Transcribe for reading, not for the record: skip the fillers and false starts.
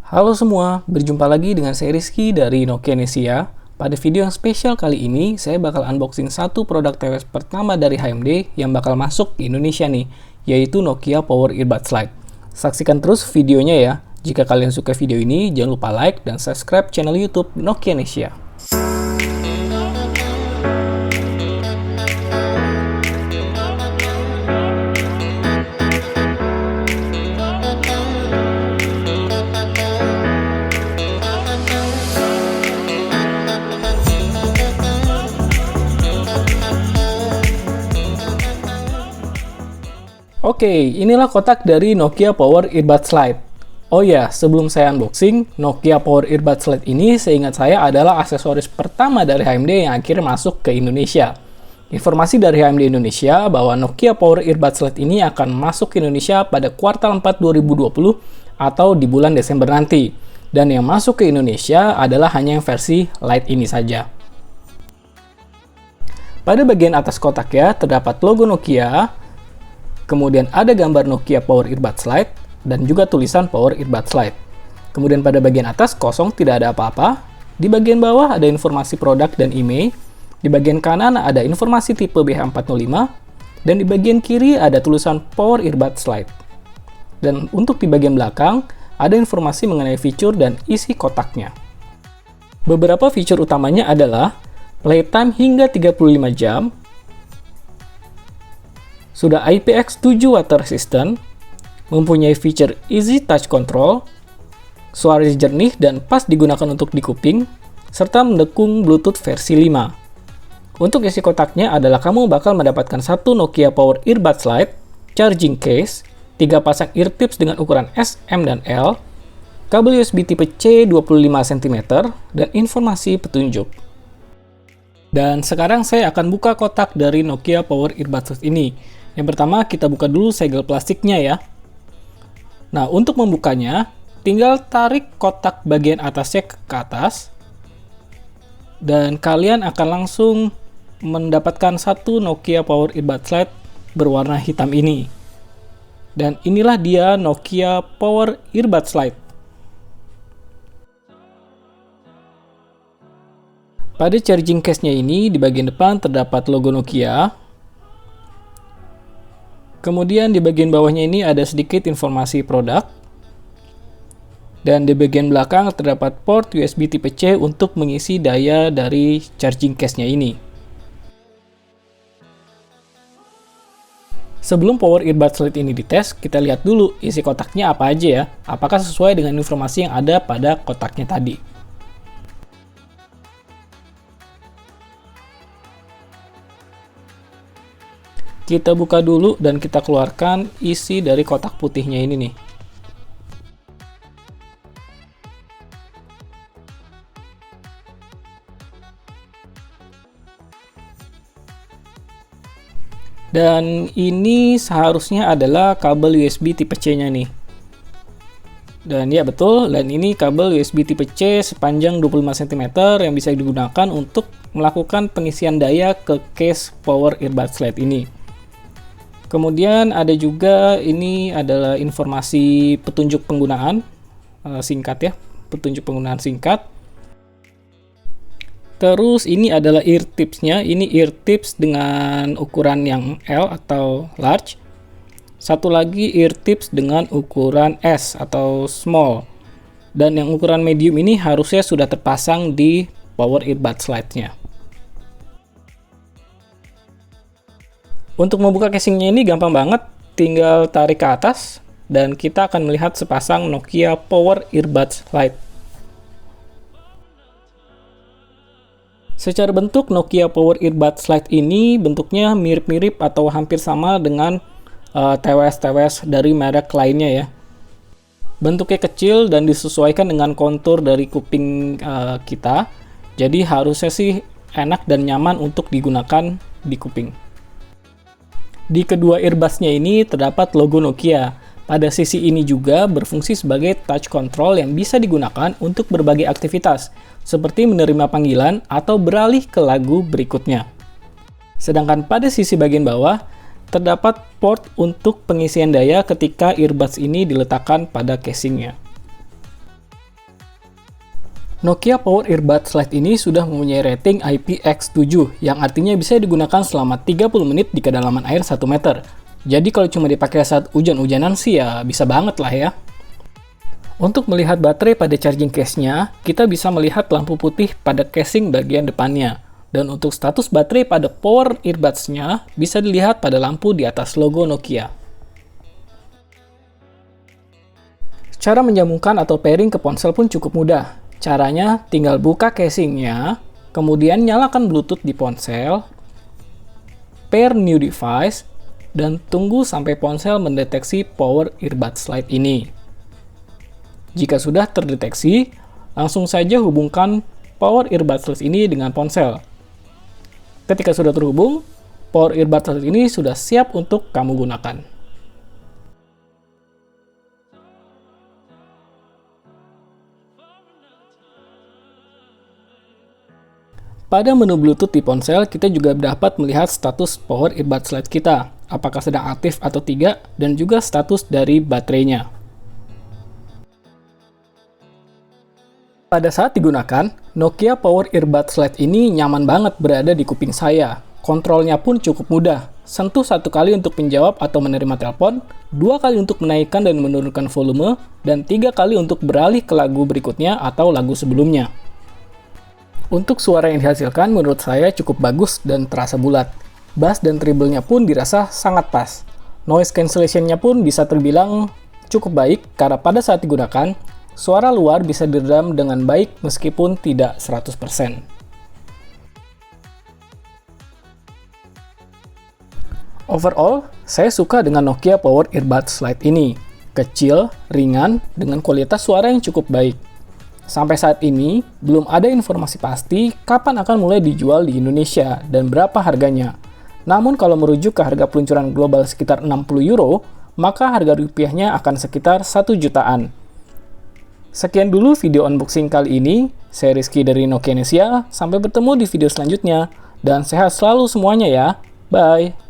Halo semua, berjumpa lagi dengan saya Rizky dari Nokia Nesia. Pada video yang spesial kali ini, saya bakal unboxing satu produk TWS pertama dari HMD yang bakal masuk ke Indonesia nih, yaitu Nokia Power Earbuds Lite. Saksikan terus videonya ya. Jika kalian suka video ini, jangan lupa like dan subscribe channel YouTube Nokia Nesia. Oke, inilah kotak dari Nokia Power Earbuds Lite. Oh ya, sebelum saya unboxing, Nokia Power Earbuds Lite ini seingat saya adalah aksesoris pertama dari HMD yang akhirnya masuk ke Indonesia. Informasi dari HMD Indonesia bahwa Nokia Power Earbuds Lite ini akan masuk ke Indonesia pada kuartal 4 2020 atau di bulan Desember nanti. Dan yang masuk ke Indonesia adalah hanya yang versi Lite ini saja. Pada bagian atas kotak ya, terdapat logo Nokia. Kemudian ada gambar Nokia Power Earbuds Lite dan juga tulisan Power Earbuds Lite. Kemudian pada bagian atas kosong, tidak ada apa-apa. Di bagian bawah ada informasi produk dan email. Di bagian kanan ada informasi tipe BH405 dan di bagian kiri ada tulisan Power Earbuds Lite. Dan untuk di bagian belakang ada informasi mengenai fitur dan isi kotaknya. Beberapa fitur utamanya adalah playtime hingga 35 jam, sudah IPX7 water resistant, mempunyai fitur Easy Touch Control, suara jernih dan pas digunakan untuk di kuping, serta mendukung Bluetooth versi 5. Untuk isi kotaknya adalah kamu bakal mendapatkan satu Nokia Power Earbuds Lite, charging case, 3 pasang ear tips dengan ukuran S, M, dan L, kabel USB tipe C 25 cm, dan informasi petunjuk. Dan sekarang saya akan buka kotak dari Nokia Power Earbuds Lite ini. Yang pertama, kita buka dulu segel plastiknya ya. Nah, untuk membukanya, tinggal tarik kotak bagian atasnya ke atas. Dan kalian akan langsung mendapatkan satu Nokia Power Earbuds Lite berwarna hitam ini. Dan inilah dia Nokia Power Earbuds Lite. Pada charging case-nya ini, di bagian depan terdapat logo Nokia. Kemudian di bagian bawahnya ini ada sedikit informasi produk. Dan di bagian belakang terdapat port USB tipe C untuk mengisi daya dari charging case-nya ini. Sebelum Power Earbuds Lite ini dites, kita lihat dulu isi kotaknya apa aja ya. Apakah sesuai dengan informasi yang ada pada kotaknya tadi. Kita buka dulu dan kita keluarkan isi dari kotak putihnya ini nih. Dan ini seharusnya adalah kabel USB tipe C-nya nih. Dan ya betul, dan ini kabel USB tipe C sepanjang 25 cm yang bisa digunakan untuk melakukan pengisian daya ke case Power Earbuds Lite ini. Kemudian ada juga ini adalah informasi petunjuk penggunaan singkat ya, petunjuk penggunaan singkat. Terus ini adalah ear tipsnya, ini ear tips dengan ukuran yang L atau large. Satu lagi ear tips dengan ukuran S atau small. Dan yang ukuran medium ini harusnya sudah terpasang di Power Earbuds Lite-nya. Untuk membuka casingnya ini gampang banget, tinggal tarik ke atas dan kita akan melihat sepasang Nokia Power Earbuds Lite. Secara bentuk Nokia Power Earbuds Lite ini bentuknya mirip-mirip atau hampir sama dengan TWS-TWS dari merek lainnya ya. Bentuknya kecil dan disesuaikan dengan kontur dari kuping kita, jadi harusnya sih enak dan nyaman untuk digunakan di kuping. Di kedua earbuds-nya ini terdapat logo Nokia. Pada sisi ini juga berfungsi sebagai touch control yang bisa digunakan untuk berbagai aktivitas, seperti menerima panggilan atau beralih ke lagu berikutnya. Sedangkan pada sisi bagian bawah, terdapat port untuk pengisian daya ketika earbuds ini diletakkan pada casingnya. Nokia Power Earbuds Lite ini sudah mempunyai rating IPX7, yang artinya bisa digunakan selama 30 menit di kedalaman air 1 meter. Jadi kalau cuma dipakai saat hujan-hujanan sih ya bisa banget lah ya. Untuk melihat baterai pada charging case-nya, kita bisa melihat lampu putih pada casing bagian depannya. Dan untuk status baterai pada Power Earbuds-nya bisa dilihat pada lampu di atas logo Nokia. Cara menyambungkan atau pairing ke ponsel pun cukup mudah. Caranya tinggal buka casingnya, kemudian nyalakan Bluetooth di ponsel, pair new device, dan tunggu sampai ponsel mendeteksi Power Earbuds Lite ini. Jika sudah terdeteksi, langsung saja hubungkan Power Earbuds Lite ini dengan ponsel. Ketika sudah terhubung, Power Earbuds Lite ini sudah siap untuk kamu gunakan. Pada menu Bluetooth di ponsel, kita juga dapat melihat status Power Earbuds Lite kita, apakah sedang aktif atau tidak, dan juga status dari baterainya. Pada saat digunakan, Nokia Power Earbuds Lite ini nyaman banget berada di kuping saya. Kontrolnya pun cukup mudah. Sentuh 1 kali untuk menjawab atau menerima telepon, 2 kali untuk menaikkan dan menurunkan volume, dan 3 kali untuk beralih ke lagu berikutnya atau lagu sebelumnya. Untuk suara yang dihasilkan menurut saya cukup bagus dan terasa bulat. Bass dan treble-nya pun dirasa sangat pas. Noise cancellation-nya pun bisa terbilang cukup baik karena pada saat digunakan, suara luar bisa diredam dengan baik meskipun tidak 100%. Overall, saya suka dengan Nokia Power Earbuds Lite ini. Kecil, ringan, dengan kualitas suara yang cukup baik. Sampai saat ini, belum ada informasi pasti kapan akan mulai dijual di Indonesia dan berapa harganya. Namun kalau merujuk ke harga peluncuran global sekitar 60 euro, maka harga rupiahnya akan sekitar 1 jutaan. Sekian dulu video unboxing kali ini. Saya Rizky dari Nokianesia. Sampai bertemu di video selanjutnya. Dan sehat selalu semuanya ya. Bye!